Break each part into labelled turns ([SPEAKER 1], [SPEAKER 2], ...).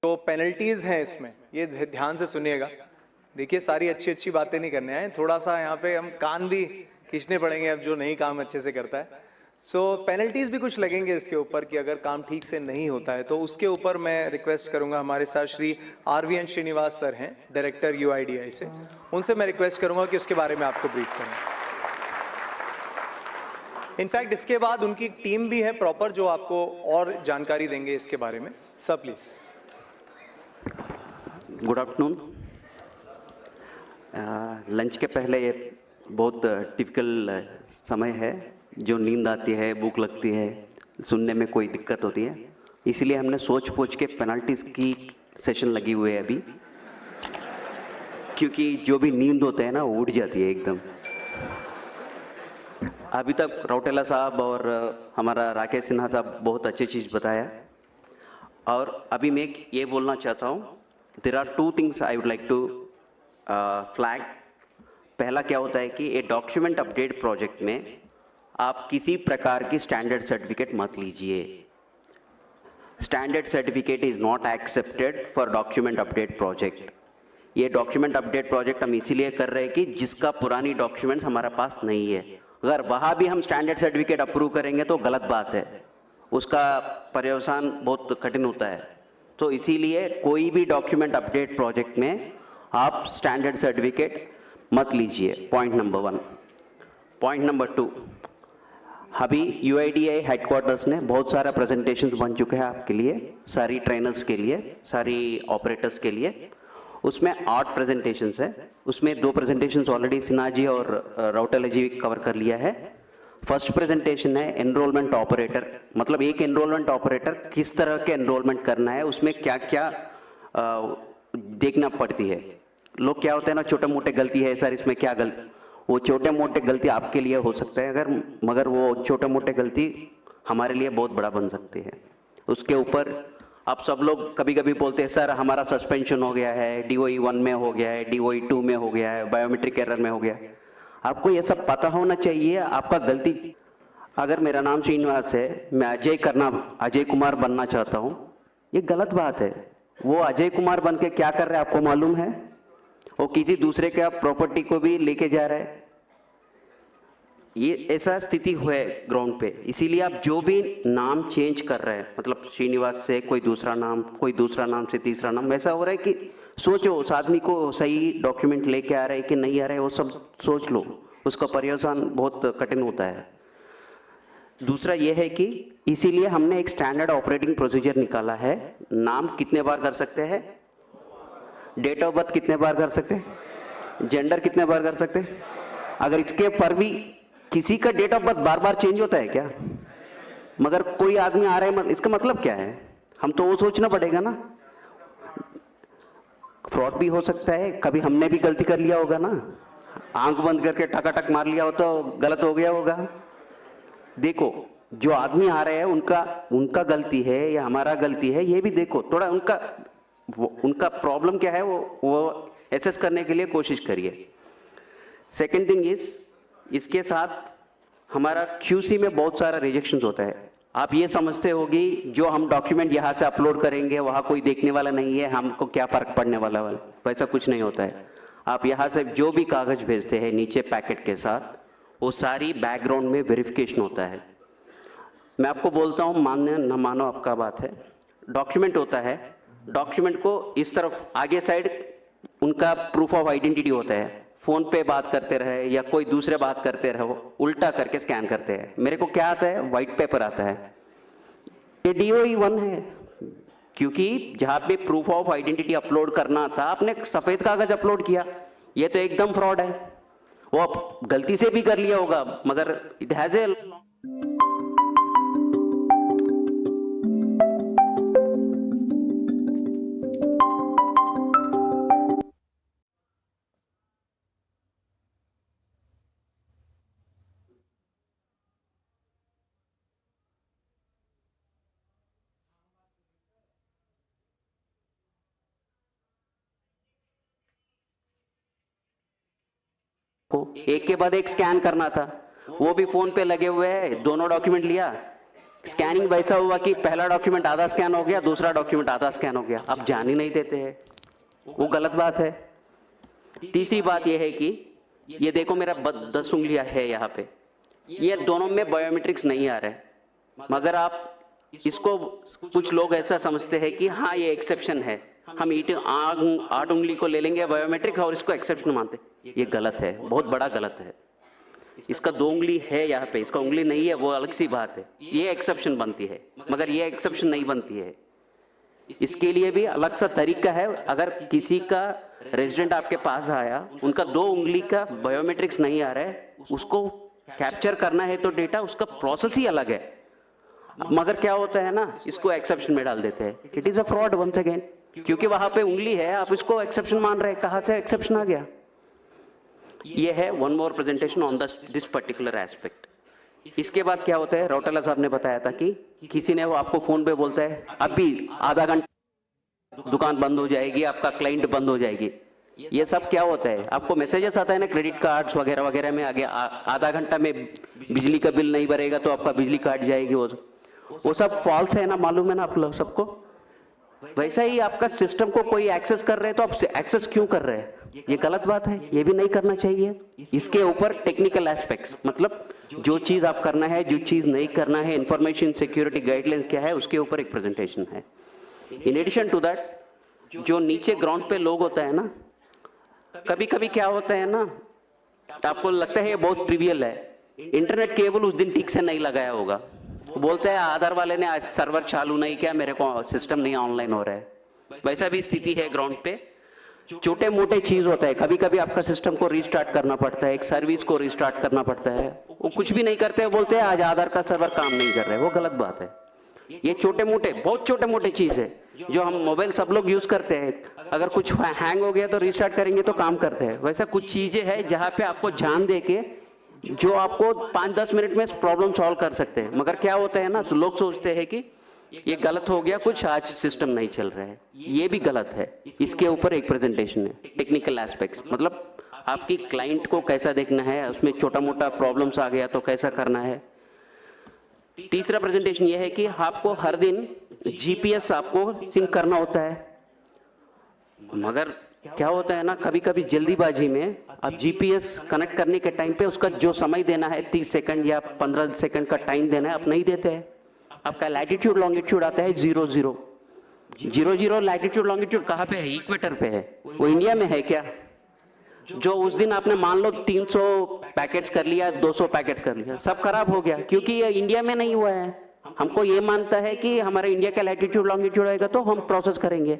[SPEAKER 1] तो पेनल्टीज हैं इसमें, ये ध्यान से सुनिएगा। देखिए सारी अच्छी अच्छी बातें नहीं करने आए, थोड़ा सा यहाँ पे हम कान भी खींचने पड़ेंगे अब जो नहीं काम अच्छे से करता है। सो पेनल्टीज भी कुछ लगेंगे इसके ऊपर कि अगर काम ठीक से नहीं होता है तो उसके ऊपर मैं रिक्वेस्ट करूंगा, हमारे साथ श्री RVN श्रीनिवास सर हैं, डायरेक्टर UIDAI से, उनसे मैं रिक्वेस्ट करूंगा कि उसके बारे में आपको ब्रीफ करें। इनफैक्ट इसके बाद उनकी टीम भी है प्रॉपर जो आपको और जानकारी देंगे इसके बारे में। Sir please.
[SPEAKER 2] Good afternoon. Lunch के पहले ये बहुत टिपिकल समय है, जो नींद आती है, भूख लगती है, सुनने में कोई दिक्कत होती है, इसलिए हमने सोच पोच के पेनल्टीज की सेशन लगी हुई है अभी, क्योंकि जो भी नींद होते हैं ना वो उड़ जाती है एकदम। अभी तक रौटेला साहब और हमारा राकेश सिन्हा साहब बहुत अच्छी चीज़ बताया, और अभी मैं ये बोलना चाहता हूँ, there are two things I would like to flag. पहला क्या होता है कि ये डॉक्यूमेंट अपडेट प्रोजेक्ट में आप किसी प्रकार की स्टैंडर्ड सर्टिफिकेट मत लीजिए। Standard certificate is not accepted for document update project. ये डॉक्यूमेंट अपडेट प्रोजेक्ट हम इसीलिए कर रहे हैं कि जिसका पुरानी डॉक्यूमेंट्स हमारे पास नहीं है, अगर वहाँ भी हम स्टैंडर्ड सर्टिफिकेट अप्रूव करेंगे तो गलत बात है, उसका पर्यवसान बहुत कठिन होता है। तो इसीलिए कोई भी डॉक्यूमेंट अपडेट प्रोजेक्ट में आप स्टैंडर्ड सर्टिफिकेट मत लीजिए, पॉइंट नंबर 1। पॉइंट नंबर 2, अभी UIDAI हेडक्वार्टर्स ने बहुत सारा प्रेजेंटेशंस बन चुके हैं आपके लिए, सारी ट्रेनर्स के लिए, सारी ऑपरेटर्स के लिए। उसमें 8 प्रेजेंटेशंस है, उसमें 2 प्रेजेंटेशंस ऑलरेडी सिन्हा जी और रौटेला जी कवर कर लिया है। फर्स्ट प्रेजेंटेशन है एनरोलमेंट ऑपरेटर, मतलब एक एनरोलमेंट ऑपरेटर किस तरह के एनरोलमेंट करना है, उसमें क्या क्या देखना पड़ती है। लोग क्या होते हैं ना, छोटे मोटे गलती है सर इसमें क्या गलती, वो छोटे मोटे गलती आपके लिए हो सकता है अगर, मगर वो छोटे मोटे गलती हमारे लिए बहुत बड़ा बन सकती है। उसके ऊपर आप सब लोग कभी कभी बोलते हैं सर हमारा सस्पेंशन हो गया है, DOE 1 में हो गया है, DOE 2 में हो गया है, बायोमेट्रिक एरर में हो गया है। आपको ये सब पता होना चाहिए आपका गलती। अगर मेरा नाम श्रीनिवास है, मैं अजय कुमार बनना चाहता हूँ, ये गलत बात है। वो अजय कुमार बन के क्या कर रहे हैं आपको मालूम है? वो किसी दूसरे के प्रॉपर्टी को भी लेके जा रहा है। ये ऐसा स्थिति हुआ है ग्राउंड पे, इसीलिए आप जो भी नाम चेंज कर रहे हैं, मतलब श्रीनिवास से कोई दूसरा नाम, कोई दूसरा नाम से तीसरा नाम, ऐसा हो रहा है कि सोचो उस आदमी को सही डॉक्यूमेंट लेके आ रहे हैं कि नहीं आ रहे, वो सब सोच लो, उसका पर्यवसान बहुत कठिन होता है। दूसरा ये है कि इसीलिए हमने एक स्टैंडर्ड ऑपरेटिंग प्रोसीजर निकाला है। नाम कितने बार कर सकते हैं, डेट ऑफ बर्थ कितने बार कर सकते हैं, जेंडर कितने बार कर सकते हैं। अगर इसके पर भी किसी का डेट ऑफ बर्थ बार बार चेंज होता है क्या? मगर कोई आदमी आ रहा है, इसका मतलब क्या है? हम तो वो सोचना पड़ेगा ना। फ्रॉड भी हो सकता है, कभी हमने भी गलती कर लिया होगा ना, आंख बंद करके टकाटक मार लिया हो तो गलत हो गया होगा। देखो जो आदमी आ रहे हैं उनका गलती है या हमारा गलती है, ये भी देखो थोड़ा। उनका प्रॉब्लम क्या है वो एसेस करने के लिए कोशिश करिए। सेकेंड थिंग इज, इसके साथ हमारा QC में बहुत सारा रिजेक्शंस होता है। आप ये समझते होगी जो हम डॉक्यूमेंट यहाँ से अपलोड करेंगे वहाँ कोई देखने वाला नहीं है, हमको क्या फर्क पड़ने वाला, वैसा कुछ नहीं होता है। आप यहाँ से जो भी कागज भेजते हैं नीचे पैकेट के साथ, वो सारी बैकग्राउंड में वेरिफिकेशन होता है। मैं आपको बोलता हूँ, मानने न मानो आपका बात है, डॉक्यूमेंट होता है, डॉक्यूमेंट को इस तरफ आगे साइड उनका प्रूफ ऑफ आइडेंटिटी होता है, फोन पे बात करते रहे या कोई दूसरे बात करते रहो, उल्टा करके स्कैन करते हैं। मेरे को क्या आता है, व्हाइट पेपर आता है, ये DOE 1 है, क्योंकि जहां पे प्रूफ ऑफ आइडेंटिटी अपलोड करना था आपने सफेद कागज अपलोड किया। ये तो एकदम फ्रॉड है। वो आप गलती से भी कर लिया होगा, मगर इट हैज ए एक के बाद एक स्कैन करना था, वो भी फोन पे लगे हुए हैं, दोनों डॉक्यूमेंट लिया, स्कैनिंग वैसा हुआ कि पहला डॉक्यूमेंट आधा स्कैन हो गया, दूसरा डॉक्यूमेंट आधा स्कैन हो गया, आप जान ही नहीं देते हैं, वो गलत बात है। तीसरी बात यह है कि ये देखो मेरा 10 उंगलियां है यहाँ पे, ये दोनों में बायोमेट्रिक्स नहीं आ रहा है, मगर आप इसको, कुछ लोग ऐसा समझते हैं कि हाँ ये एक्सेप्शन है, हम 8 उंगली को ले लेंगे बायोमेट्रिक और इसको एक्सेप्शन मानते, ये गलत है, बहुत बड़ा गलत है। इसका 2 उंगली है यहाँ पे, इसका उंगली नहीं है, वो अलग सी बात है, ये एक्सेप्शन बनती है, मगर ये एक्सेप्शन नहीं बनती है। इसके लिए भी अलग सा तरीका है। अगर किसी का रेजिडेंट आपके पास आया, उनका 2 उंगली का बायोमेट्रिक्स नहीं आ रहा है, उसको कैप्चर करना है तो डेटा, उसका प्रोसेस ही अलग है, मगर क्या होता है ना, इसको एक्सेप्शन में डाल देते हैं। It is a fraud once again, क्योंकि वहां पे उंगली है, आप इसको एक्सेप्शन मान रहे हैं, कहां से एक्सेप्शन आ गया। ये है one more presentation on this particular aspect. इसके बाद क्या होता है, रौटेला साहब ने बताया था कि किसी ने वो आपको फोन पे बोलता है अभी आधा घंटा दुकान बंद हो जाएगी, आपका क्लाइंट बंद हो जाएगी। ये सब क्या होता है, आपको मैसेजेस आता है ना क्रेडिट कार्ड्स वगैरह वगैरह में, आगे आधा घंटा में बिजली का बिल नहीं भरेगा तो आपका बिजली काट जाएगी, वो सब फॉल्स है ना, मालूम है ना आप लोग सबको। वैसा ही आपका सिस्टम को कोई एक्सेस कर रहे हैं तो आप एक्सेस क्यों कर रहे हैं, ये गलत बात है, ये भी नहीं करना चाहिए। इसके ऊपर टेक्निकल एस्पेक्ट्स, मतलब जो चीज आप करना है, जो चीज नहीं करना है, इंफॉर्मेशन सिक्योरिटी गाइडलाइंस क्या है, उसके ऊपर एक प्रेजेंटेशन है। इन एडिशन टू दैट, जो नीचे ग्राउंड पे लोग होता है ना, कभी कभी क्या होता है ना, आपको लगता है ये बहुत ट्रिवियल है, इंटरनेट केबल उस दिन ठीक से नहीं लगाया होगा, बोलते हैं आधार वाले ने आज सर्वर चालू नहीं किया, मेरे को सिस्टम नहीं ऑनलाइन हो रहा है। वैसा भी स्थिति है ग्राउंड पे, छोटे मोटे चीज होता है, कभी कभी आपका सिस्टम को रिस्टार्ट करना पड़ता है, एक सर्विस को रिस्टार्ट करना पड़ता है, वो कुछ भी नहीं करते, बोलते हैं आज आधार का सर्वर काम नहीं कर रहा है, वो गलत बात है। ये छोटे मोटे, बहुत छोटे मोटे चीज है जो हम मोबाइल सब लोग यूज करते हैं, अगर कुछ हैंग हो गया तो रिस्टार्ट करेंगे तो काम करते हैं। वैसा कुछ चीजें हैं जहां पे आपको ध्यान दे के, जो आपको 5-10 मिनट में प्रॉब्लम सॉल्व कर सकते हैं, मगर क्या होता है ना, लोग सोचते हैं कि ये गलत हो गया कुछ, आज सिस्टम नहीं चल रहा है, ये भी गलत है। इसके ऊपर एक प्रेजेंटेशन है, टेक्निकल एस्पेक्ट्स, मतलब आपकी क्लाइंट को कैसा देखना है, उसमें छोटा मोटा प्रॉब्लम्स आ गया तो कैसा करना है। तीसरा प्रेजेंटेशन ये है कि आपको हर दिन जीपीएस आपको सिंक करना होता है, मगर क्या होता है ना, कभी कभी जल्दीबाजी में आप जीपीएस कनेक्ट करने के टाइम पे उसका जो समय देना है 30 सेकंड या 15 सेकंड का टाइम देना है, आप नहीं देते हैं। आपका लैटिट्यूड लॉन्गिट्यूड आता है 00 लैटिट्यूड लॉन्गिट्यूड कहाँ पे है, इक्वेटर पे है, वो इंडिया में है क्या। जो उस दिन आपने मान लो 300 पैकेट्स कर लिया, 200 पैकेट्स कर लिया, सब खराब हो गया, क्योंकि ये इंडिया में नहीं हुआ है। हमको ये मानता है कि हमारे इंडिया का लैटिट्यूड लॉन्गिट्यूड आएगा तो हम प्रोसेस करेंगे,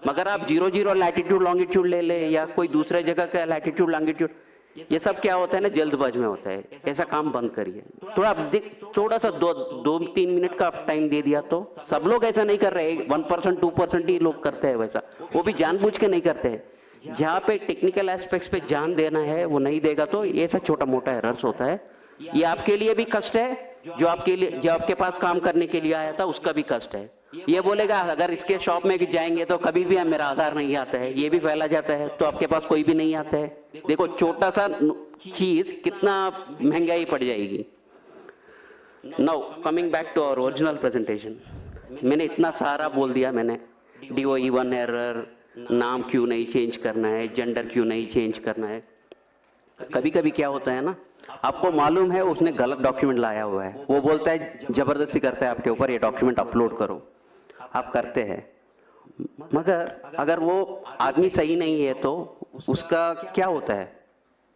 [SPEAKER 2] मगर आप 00 लैटिट्यूड लॉन्गिट्यूड ले ले या कोई दूसरे जगह का लैटिट्यूड लॉन्गिट्यूड, ये सब क्या होता है ना, जल्दबाजी में होता है। ऐसा काम बंद करिए, थोड़ा सा 2-3 मिनट का आप टाइम दे दिया तो, सब लोग ऐसा नहीं कर रहे, 1% 2% ही लोग करते हैं वैसा, वो भी जानबूझ के नहीं करते हैं। जहाँ पे टेक्निकल एस्पेक्ट्स पे ध्यान देना है वो नहीं देगा तो ये सब छोटा मोटा एरर्स होता है। ये आपके लिए भी कष्ट है, जो आपके पास काम करने के लिए आया था उसका भी कष्ट है। ये बोलेगा अगर इसके शॉप में जाएंगे तो कभी भी मेरा आधार नहीं आता है, ये भी फैला जाता है तो आपके पास कोई भी नहीं आता है। देखो छोटा सा चीज कितना महंगाई पड़ जाएगी। Now coming back to our original presentation, मैंने इतना सारा बोल दिया, मैंने DOE1 एरर, नाम क्यों नहीं चेंज करना है, जेंडर क्यों नहीं चेंज करना है। कभी कभी क्या होता है ना, आपको मालूम है उसने गलत डॉक्यूमेंट लाया हुआ है, वो बोलता है जबरदस्ती करता है आपके ऊपर, ये डॉक्यूमेंट अपलोड करो, आप करते हैं, मगर अगर वो आदमी सही नहीं है तो उसका क्या होता है,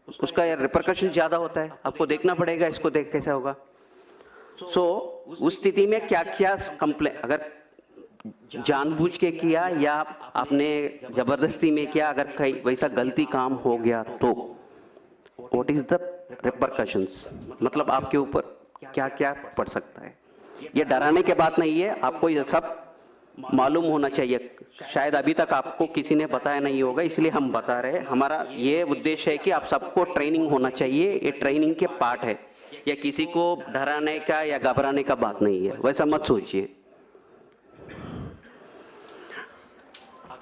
[SPEAKER 2] उसका रिपरकशन ज्यादा होता है, आपको देखना पड़ेगा, इसको देख कैसा होगा। उस स्थिति में क्या क्या कंप्लेन, अगर जानबूझ के किया या आपने जबरदस्ती में किया, अगर कहीं वैसा गलती काम हो गया तो व्हाट इज द रिपरकशंस, मतलब आपके ऊपर क्या क्या पड़ सकता है। ये डराने की बात नहीं है, आपको ये सब मालूम होना चाहिए, शायद अभी तक आपको किसी ने बताया नहीं होगा, इसलिए हम बता रहे हैं। हमारा ये उद्देश्य है कि आप सबको ट्रेनिंग होना चाहिए, ये ट्रेनिंग के पार्ट है, या किसी को डराने का या घबराने का बात नहीं है, वैसा मत सोचिए।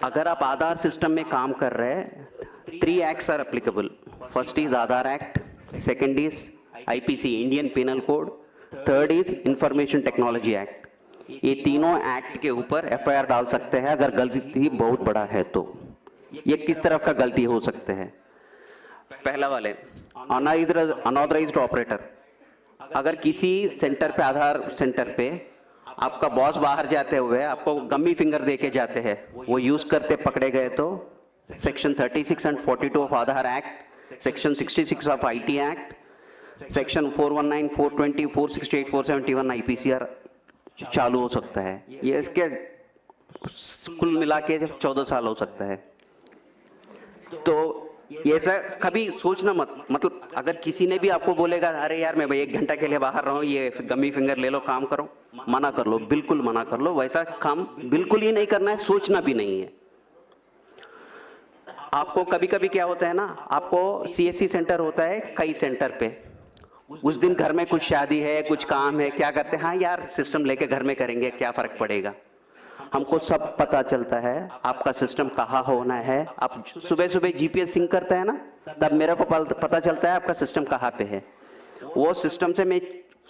[SPEAKER 2] अगर आप आधार सिस्टम में काम कर रहे हैं, 3 acts are applicable. First is Aadhaar act, second is IPC Indian penal code, third is information technology act. ये तीनों एक्ट के ऊपर एफआईआर डाल सकते हैं अगर गलती बहुत बड़ा है तो। ये किस तरफ का गलती हो सकते हैं? पहला वाले अनऑथराइज्ड ऑपरेटर, अगर किसी सेंटर पे, आधार सेंटर पे आपका बॉस बाहर जाते हुए आपको गम्मी फिंगर देके जाते हैं, वो यूज करते पकड़े गए तो section 36 and 42 of Aadhaar act, section 66 of IT act, section 419, 420, 468, 471 आईपीसीआर चालू हो सकता है। ये इसके कुल मिला के 14 साल हो सकता है। तो ये सर कभी सोचना मत, मतलब अगर किसी ने भी आपको बोलेगा अरे यार मैं भाई 1 घंटा के लिए बाहर रहा हूँ, ये गम्मी फिंगर ले लो, काम करो, मना कर लो, बिल्कुल मना कर लो। वैसा काम बिल्कुल ही नहीं करना है, सोचना भी नहीं है। आपको कभी कभी क्या होता है ना, आपको सीएससी सेंटर होता है कई सेंटर पे, उस दिन घर में कुछ शादी है, कुछ काम है, क्या करते हैं, हाँ यार सिस्टम लेके घर में करेंगे, क्या फर्क पड़ेगा। हमको सब पता चलता है आपका सिस्टम कहाँ होना है। आप सुबह सुबह जीपीएस सिंक करते हैं ना, तब मेरे को पता चलता है आपका सिस्टम कहाँ पे है। वो सिस्टम से मैं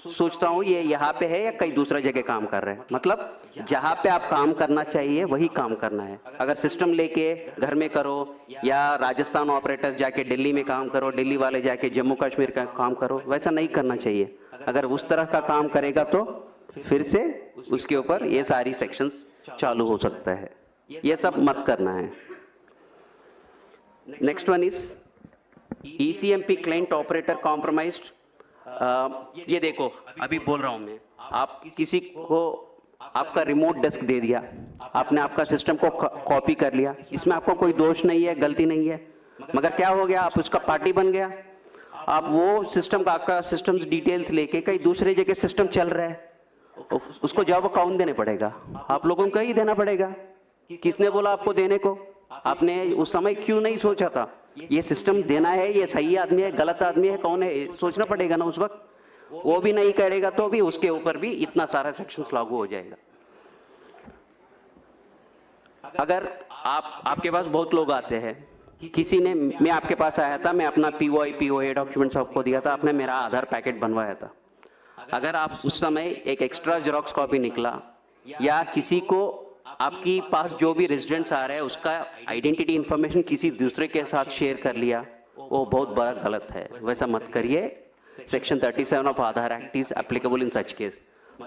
[SPEAKER 2] सोचता हूँ ये यहाँ पे है या कहीं दूसरा जगह काम कर रहे हैं। मतलब जहाँ पे आप काम करना चाहिए वही काम करना है। अगर सिस्टम लेके घर में करो या राजस्थान ऑपरेटर जाके दिल्ली में काम करो, दिल्ली वाले जाके जम्मू कश्मीर का काम करो, वैसा नहीं करना चाहिए। अगर उस तरह का काम करेगा तो फिर से उसके ऊपर ये सारी सेक्शंस चालू हो सकता है। ये सब मत करना है। Next one is ECMP client operator compromised. ये देखो अभी बोल रहा हूं मैं, आप किसी को आपका रिमोट डेस्क दे दिया, आपने आपका सिस्टम को कॉपी कर लिया, इसमें आपको कोई दोष नहीं है, गलती नहीं है, मगर क्या हो गया, आप उसका पार्टी बन गया। आप वो सिस्टम का, आपका सिस्टम डिटेल्स लेके कहीं दूसरे जगह सिस्टम चल रहा है, उसको जवाब कौन देने पड़ेगा? आप लोगों को ही देना पड़ेगा। किसने बोला आपको देने को? आपने उस समय क्यों नहीं सोचा था ये सिस्टम देना है, ये सही आदमी है, गलत आदमी है, कौन है, सोचना पड़ेगा ना उस वक्त। वो भी नहीं करेगा तो भी उसके ऊपर भी इतना सारा सेक्शंस लागू हो जाएगा। अगर आपके पास बहुत लोग आते हैं, किसी ने, मैं आपके पास आया था, मैं अपना पीओए डॉक्यूमेंट्स आपको दिया था, आपने मेरा आधार पैकेट बनवाया था। अगर आप उस समय एक एक्स्ट्रा जेरोक्स कॉपी निकला या किसी को आपकी पास जो भी रेजिडेंट्स आ रहे हैं उसका आइडेंटिटी इंफॉर्मेशन किसी दूसरे के साथ शेयर कर लिया, वो बहुत बड़ा गलत है, वैसा मत करिए। Section 37 of Aadhaar act is applicable in such case.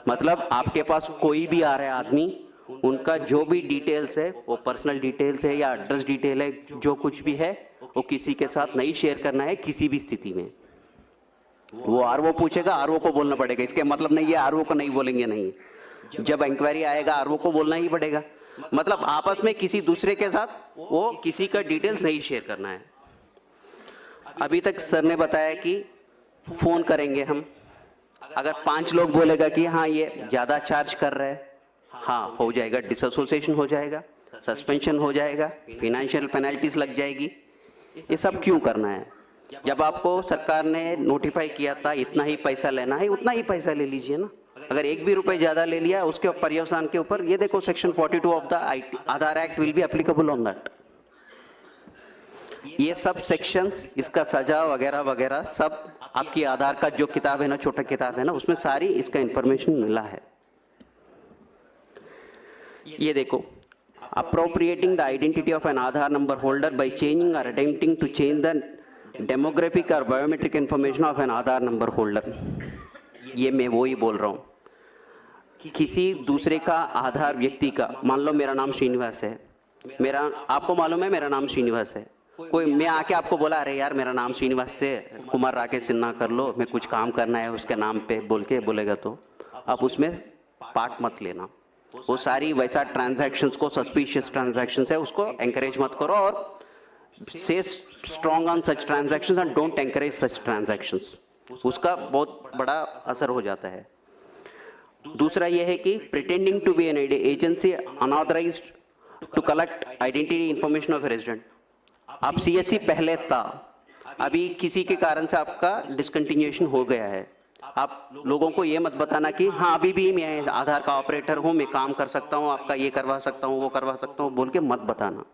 [SPEAKER 2] मतलब आपके पास कोई भी आ रहा है आदमी, उनका जो भी डिटेल्स है, वो पर्सनल डिटेल्स है या एड्रेस डिटेल है, जो कुछ भी है वो किसी के साथ नहीं शेयर करना है किसी भी स्थिति में। वो आरओ पूछेगा, आरओ को बोलना पड़ेगा, इसके मतलब नहीं है आरओ को नहीं बोलेंगे, नहीं, जब इंक्वायरी आएगा आरओ को बोलना ही पड़ेगा। मतलब आपस में किसी दूसरे के साथ वो किसी का डिटेल्स नहीं शेयर करना है। अभी तक सर ने बताया कि फोन करेंगे हम, अगर 5 लोग बोलेगा कि हाँ ये ज्यादा चार्ज कर रहे हैं, हाँ हो जाएगा, डिसएसोसिएशन हो जाएगा, सस्पेंशन हो जाएगा, फाइनेंशियल पेनल्टीज लग जाएगी। ये सब क्यों करना है? जब आपको सरकार ने नोटिफाई किया था इतना ही पैसा लेना है, उतना ही पैसा ले लीजिए ना। अगर 1 भी रुपए ज्यादा ले लिया उसके पर्यवसान के ऊपर, ये देखो section 42 of the Aadhaar act will be applicable on that. ये सब सेक्शंस, इसका सजा वगैरह वगैरह सब आपकी आधार का जो किताब है ना, छोटा किताब है ना, उसमें सारी इसका इंफॉर्मेशन मिला है। ये देखो, appropriating the identity of an Aadhaar number holder by changing or attempting to change the demographic or biometric information of an Aadhaar number holder। ये मैं वो ही बोल रहा हूँ, किसी दूसरे का आधार व्यक्ति का, मान लो मेरा नाम श्रीनिवास है, मेरा आपको मालूम है मेरा नाम श्रीनिवास है, कोई मैं आके आपको बोला अरे यार मेरा नाम श्रीनिवास से कुमार राकेश सिन्हा कर लो, मैं कुछ काम करना है उसके नाम पे बोल के बोलेगा, तो आप उसमें पार्ट मत लेना। वो सारी वैसा ट्रांजैक्शंस को, सस्पिशियस ट्रांजैक्शंस है, उसको एंकरेज मत करो और से strong on such transactions and don't encourage such transactions. उसका बहुत बड़ा असर हो जाता है। दूसरा यह है कि pretending to be an agency unauthorised to collect identity information of resident. आप सीएससी पहले था, अभी किसी के कारण से आपका डिसकंटिन्यूएशन हो गया है, आप लोगों को ये मत बताना कि हाँ अभी भी मैं आधार का ऑपरेटर हूँ, मैं काम कर सकता हूँ, आपका ये करवा सकता हूँ, वो करवा सकता हूँ बोल के मत बताना।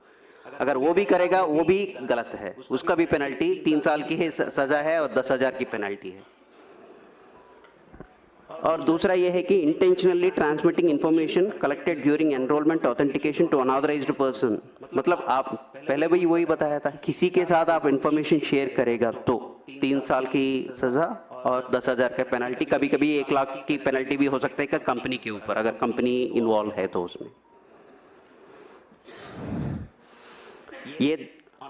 [SPEAKER 2] अगर वो भी करेगा वो भी गलत है, उसका भी पेनल्टी 3 साल की है सजा है और 10,000 की पेनल्टी है। और दूसरा ये है कि intentionally transmitting information collected during enrolment authentication to unauthorised person, मतलब आप पहले भी वही बताया था, किसी के साथ आप इन्फॉर्मेशन शेयर करेगा तो 3 साल की सजा और 10,000 का पेनल्टी, कभी कभी 1 लाख की पेनल्टी भी हो सकता है कि कंपनी के ऊपर, अगर कंपनी इन्वॉल्व है तो उसमें। ये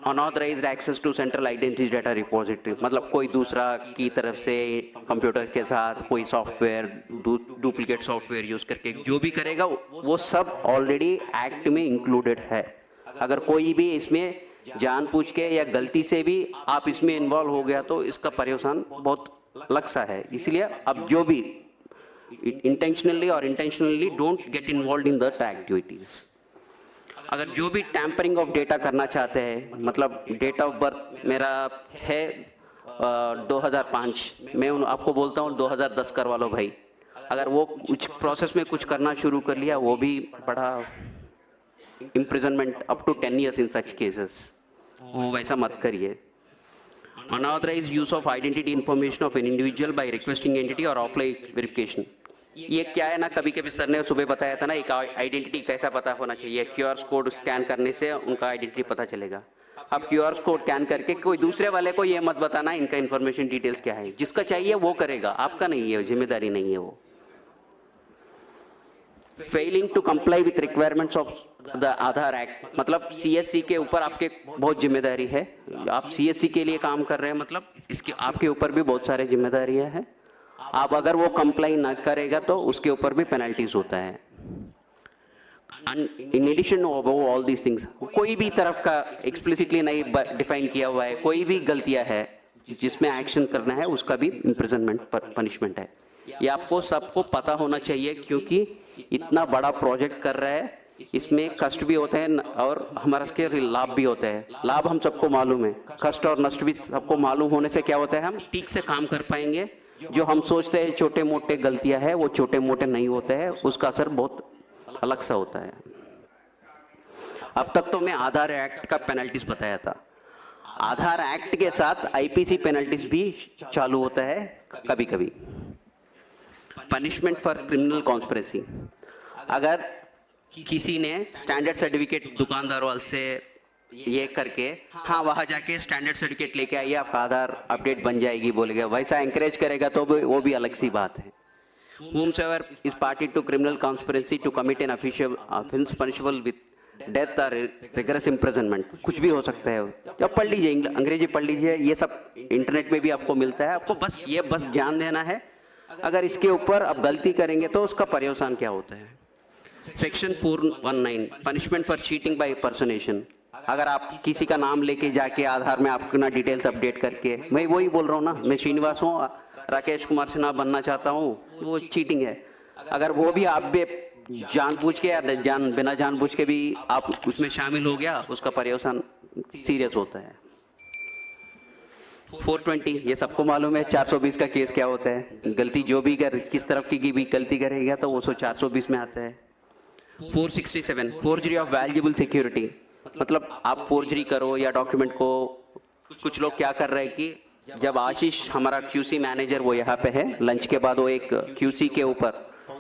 [SPEAKER 2] unauthorised access to central identity data repository, मतलब कोई दूसरा की तरफ से कंप्यूटर के साथ कोई सॉफ्टवेयर डुप्लीकेट सॉफ्टवेयर यूज करके जो भी करेगा वो सब ऑलरेडी एक्ट में इंक्लूडेड है। अगर कोई भी इसमें जानबूझ के या गलती से भी आप इसमें इन्वॉल्व हो गया तो इसका पर्यवसान बहुत अलग सा है। इसलिए अब जो भी इंटेंशनली और intentionally don't get involve in that activities. अगर जो भी टैंपरिंग ऑफ डेटा करना चाहते हैं, मतलब डेट ऑफ बर्थ मेरा है 2005, मैं आपको बोलता हूँ 2010 करवा लो भाई, अगर वो कुछ प्रोसेस में कुछ करना शुरू कर लिया, वो भी बड़ा imprisonment up to 10 years in such cases, वो वैसा मत करिए। Unauthorized use of identity information of an individual by requesting entity or offline verification, ये क्या है ना, कभी कभी सर ने सुबह बताया था ना, एक आइडेंटिटी कैसा पता होना चाहिए, QR कोड स्कैन करने से उनका आइडेंटिटी पता चलेगा। आप QR कोड स्कैन करके कोई दूसरे वाले को ये मत बताना इनका इन्फॉर्मेशन डिटेल्स क्या है, जिसका चाहिए वो करेगा, आपका नहीं है, जिम्मेदारी नहीं है वो। Failing to comply with requirements of the Aadhaar act, मतलब CSC के ऊपर आपके बहुत जिम्मेदारी है। आप CSC के लिए काम कर रहे हैं, मतलब इसके आपके ऊपर भी बहुत सारे जिम्मेदारियां हैं। आप अगर वो कंप्लाई ना करेगा तो उसके ऊपर भी पेनल्टीज होता है। In addition of all these things, कोई भी तरफ का एक्सप्लिसिटली नहीं डिफाइन किया हुआ है, कोई भी गलतियां है जिसमें एक्शन करना है उसका भी इम्प्रिजनमेंट पनिशमेंट है। ये आपको सबको पता होना चाहिए, क्योंकि इतना बड़ा प्रोजेक्ट कर रहा है, इसमें कष्ट भी होते हैं और हमारा के लाभ भी होते हैं। लाभ हम सबको मालूम है, कष्ट और नष्ट भी सबको मालूम होने से क्या होता है, हम ठीक से काम कर पाएंगे। जो हम सोचते हैं छोटे मोटे गलतियां है, वो छोटे मोटे नहीं होते हैं, उसका असर बहुत अलग सा होता है। अब तक तो मैं आधार एक्ट का पेनल्टीज बताया था, आधार एक्ट के साथ IPC पेनल्टीज भी चालू होता है कभी कभी। पनिशमेंट फॉर क्रिमिनल कॉन्स्पिरेसी, अगर किसी ने स्टैंडर्ड सर्टिफिकेट दुकानदार वाले से ये करके, हाँ वहाँ जाके स्टैंडर्ड सर्टिफिकेट लेके आइए आपका आधार अपडेट बन जाएगी बोलेगा, वैसा एंकरेज करेगा तो वो भी अलग सी बात है। Whomsoever is party to criminal conspiracy to commit an official offense punishable with death or rigorous imprisonment, कुछ भी हो सकता है। जब पढ़ लीजिए, अंग्रेजी पढ़ लीजिए, ये सब इंटरनेट में भी आपको मिलता है, आपको बस ध्यान देना है। अगर इसके ऊपर आप गलती करेंगे तो उसका पर्यवसान क्या होता है। Section 419 punishment for cheating by personation, अगर आप किसी का नाम लेके जाके आधार में अपना डिटेल्स अपडेट करके, मैं वही बोल रहा हूँ ना, मैं श्रीनिवास हूँ, राकेश कुमार सिन्हा बनना चाहता हूँ, वो चीटिंग है। अगर वो भी आप भी जानबूझ के या बिना जानबूझ के भी आप उसमें शामिल हो गया, उसका पर्यवसान सीरियस होता है। 420 ये सबको मालूम है, 420 का केस क्या होता है, गलती जो भी किस तरफ की भी गलती करेगा तो वो 420 में आता है। 467 फोर्जरी ऑफ वैल्यूएबल सिक्योरिटी, मतलब आप फोर्जरी करो या डॉक्यूमेंट को, कुछ लोग क्या कर रहे हैं कि जब आशीष हमारा QC मैनेजर वो यहाँ पे है, लंच के बाद वो एक QC के ऊपर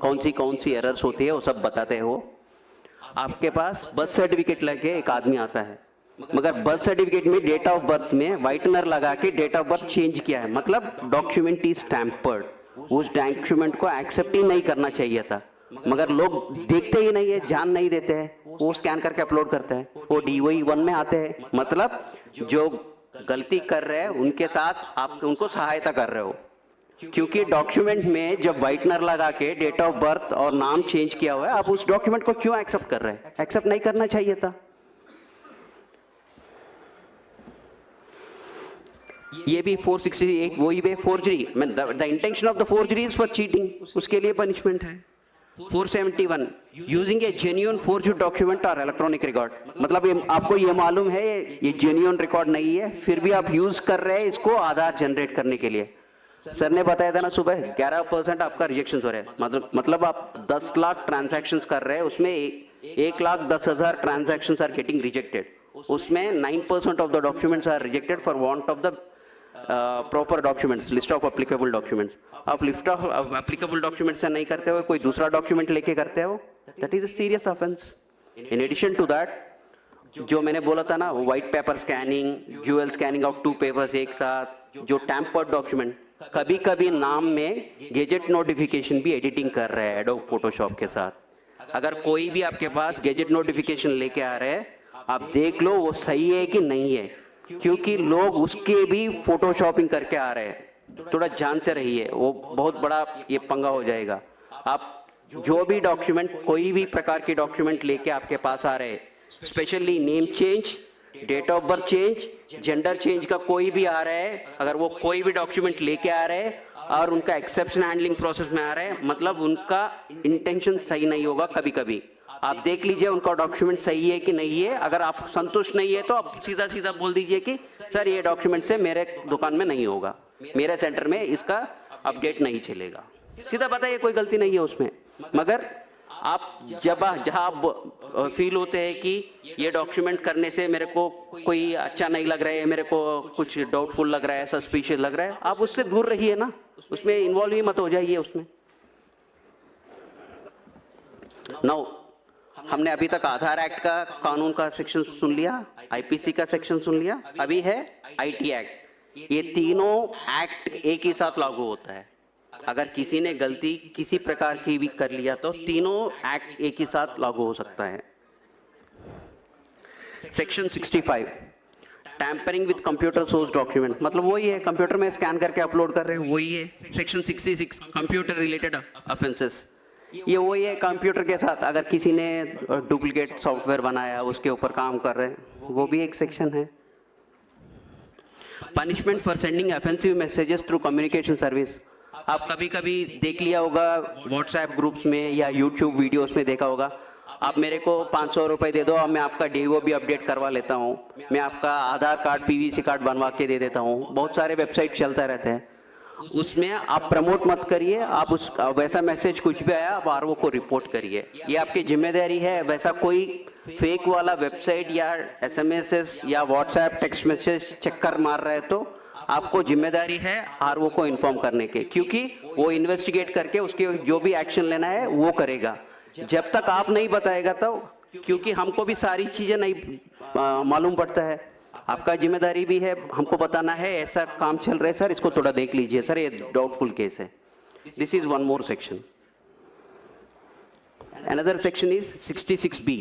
[SPEAKER 2] कौन सी एरर्स होती है वो सब बताते हैं। वो आपके पास बर्थ सर्टिफिकेट लेके एक आदमी आता है, मगर बर्थ सर्टिफिकेट में डेट ऑफ बर्थ में व्हाइटनर लगा के डेट ऑफ बर्थ चेंज किया है, मतलब डॉक्यूमेंट इज टैम्पर्ड। उस डॉक्यूमेंट को एक्सेप्ट ही नहीं करना चाहिए था, मगर लोग देखते ही नहीं है, ध्यान नहीं देते हैं, वो स्कैन करके अपलोड करते हैं, वो DOE 1 में आते हैं। मतलब जो गलती कर रहे हैं उनके साथ आप उनको सहायता कर रहे हो, क्योंकि डॉक्यूमेंट में जब व्हाइटनर लगा के डेट ऑफ बर्थ और नाम चेंज किया हुआ है, आप उस डॉक्यूमेंट को क्यों एक्सेप्ट कर रहे हैं? एक्सेप्ट नहीं करना चाहिए था। ये भी 468 वही है, forgery, the intention of the forgery is for cheating, उसके लिए पनिशमेंट है। 471 यूजिंग ए जेन्युइन फोर्ज्ड डॉक्यूमेंट और इलेक्ट्रॉनिक रिकॉर्ड, मतलब आपको ये मालूम है ये जेन्युइन रिकॉर्ड नहीं है, फिर भी आप यूज कर रहे हैं इसको आधार जनरेट करने के लिए। सर ने बताया था ना सुबह 11% आपका रिजेक्शन हो रहा है, मतलब आप 10 लाख ट्रांजैक्शन कर रहे हैं, उसमें 1,10,000 ट्रांजैक्शन आर गेटिंग रिजेक्टेड, उसमें 9% of the documents are rejected for want of the proper documents, list of applicable documents. आप लिस्ट ऑफ एप्लीकेबल डॉक्यूमेंट से नहीं करते हो, कोई दूसरा डॉक्यूमेंट लेके करते हो, that is a serious offence. In addition to that, जो मैंने बोला था ना, white paper scanning, dual scanning of 2 papers एक साथ, जो टैम्पर्ड डॉक्यूमेंट, कभी कभी नाम में गेजेट नोटिफिकेशन भी एडिटिंग कर रहे हैं एडोब फोटोशॉप के साथ। अगर कोई भी आपके पास गेजेट नोटिफिकेशन लेके आ रहे हैं, आप देख लो वो सही है कि नहीं है, क्योंकि लोग उसके भी फोटोशॉपिंग करके आ रहे हैं। थोड़ा जान से रहिए, वो बहुत बड़ा ये पंगा हो जाएगा। आप जो भी डॉक्यूमेंट, कोई भी प्रकार के डॉक्यूमेंट लेके आपके पास आ रहे हैं, specially name change, date of birth change, gender change का कोई भी आ रहा है, अगर वो कोई भी डॉक्यूमेंट लेके आ रहे हैं और उनका एक्सेप्शन हैंडलिंग प्रोसेस में आ रहे हैं, मतलब उनका इंटेंशन सही नहीं होगा। कभी कभी आप देख लीजिए उनका डॉक्यूमेंट सही है कि नहीं है। अगर आप संतुष्ट नहीं है तो आप सीधा सीधा बोल दीजिए कि सर ये डॉक्यूमेंट से मेरे दुकान में नहीं होगा, मेरे सेंटर में इसका अपडेट नहीं चलेगा। सीधा बताइए, कोई गलती नहीं है उसमें। मगर आप जहाँ आप फील होते हैं कि ये डॉक्यूमेंट करने से मेरे को कोई अच्छा नहीं लग रहा है, मेरे को कुछ डाउटफुल लग रहा है, सस्पिशियस लग रहा है, आप उससे दूर रहिए ना, उसमें इन्वॉल्व ही मत हो जाइए उसमें। नाउ, हमने अभी तक आधार एक्ट का कानून का सेक्शन सुन लिया, आईपीसी का सेक्शन सुन लिया, अभी है आईटी एक्ट। ये तीनों एक्ट एक ही साथ लागू होता है। अगर किसी ने गलती किसी प्रकार की भी कर लिया तो तीनों एक्ट एक ही साथ लागू हो सकता है। Section 65, tampering with computer source document, मतलब वही है, कंप्यूटर में स्कैन करके अपलोड कर रहे हैं, वही है। सेक्शन 66, कंप्यूटर रिलेटेड ऑफेंसेस, ये वही है। कंप्यूटर के साथ अगर किसी ने डुप्लीकेट सॉफ्टवेयर बनाया, उसके ऊपर काम कर रहे हैं, वो भी एक सेक्शन है। Punishment for sending offensive messages through communication service, आप कभी कभी देख लिया होगा व्हाट्सएप ग्रुप्स में या यूट्यूब वीडियोस में देखा होगा, आप मेरे को 500 रुपए दे दो और मैं आपका डीओ भी अपडेट करवा लेता हूँ, मैं आपका आधार कार्ड, पीवीसी कार्ड बनवा के दे देता हूँ। बहुत सारे वेबसाइट चलता रहते हैं, उसमें आप प्रमोट मत करिए। आप उस वैसा मैसेज कुछ भी आया आप आरओ को रिपोर्ट करिए, ये आपकी जिम्मेदारी है। वैसा कोई फेक वाला वेबसाइट या एसएमएस या व्हाट्सएप टेक्स्ट मैसेज चक्कर मार रहा है तो आपको जिम्मेदारी है आरओ को इन्फॉर्म करने के, क्योंकि वो इन्वेस्टिगेट करके उसके जो भी एक्शन लेना है वो करेगा। जब तक आप नहीं बताएगा तो, क्योंकि हमको भी सारी चीजें नहीं मालूम पड़ता है, आपका जिम्मेदारी भी है, हमको बताना है ऐसा काम चल रहा है सर, इसको थोड़ा देख लीजिए सर, ये डाउटफुल केस है। This is one more section. Another section is 66B,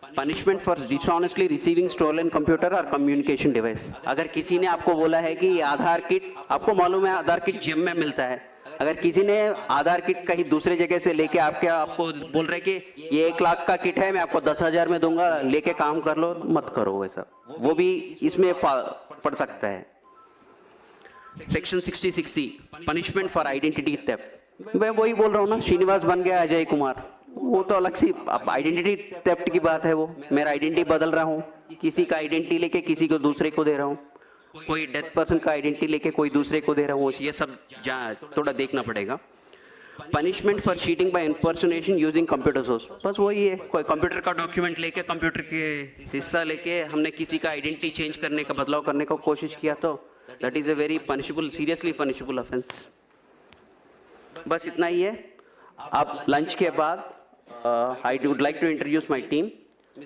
[SPEAKER 2] punishment for dishonestly receiving stolen computer और कम्युनिकेशन डिवाइस। अगर किसी ने आपको बोला है कि ये आधार किट, आपको मालूम है आधार किट जिम में मिलता है, अगर किसी ने आधार किट कहीं दूसरे जगह से लेके आपको बोल रहे कि ये 1 लाख का किट है, मैं आपको 10,000 में दूंगा, लेके काम कर लो, मत करो वैसा, वो भी इसमें पड़ सकता है। Section 66C, punishment for identity theft. मैं वही बोल रहा हूँ ना, श्रीनिवास बन गया अजय कुमार, वो तो अलग सी आइडेंटिटी थेफ्ट की बात है। वो मेरा आइडेंटिटी बदल रहा हूँ, किसी का आइडेंटिटी लेके किसी को दूसरे को दे रहा हूँ, कोई डेथ पर्सन का आइडेंटिटी लेके कोई दूसरे को दे रहा हूँ, ये सब थोड़ा देखना पड़ेगा। Punishment for cheating by impersonation using computer source, बस वही है, कोई कंप्यूटर का डॉक्यूमेंट लेके, कंप्यूटर के हिस्सा लेके हमने किसी का आइडेंटिटी चेंज करने का, बदलाव करने का कोशिश किया तो that is a very punishable, seriously punishable offence. बस इतना ही है। अब लंच के बाद I would like to introduce my team.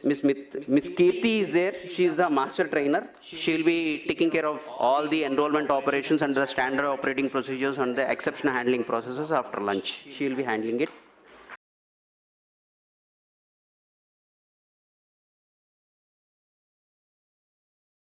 [SPEAKER 2] Miss Kirti is there. She is the master trainer. She will be taking care of all the enrollment operations and the standard operating procedures and the exception handling processes after lunch. She will be handling it.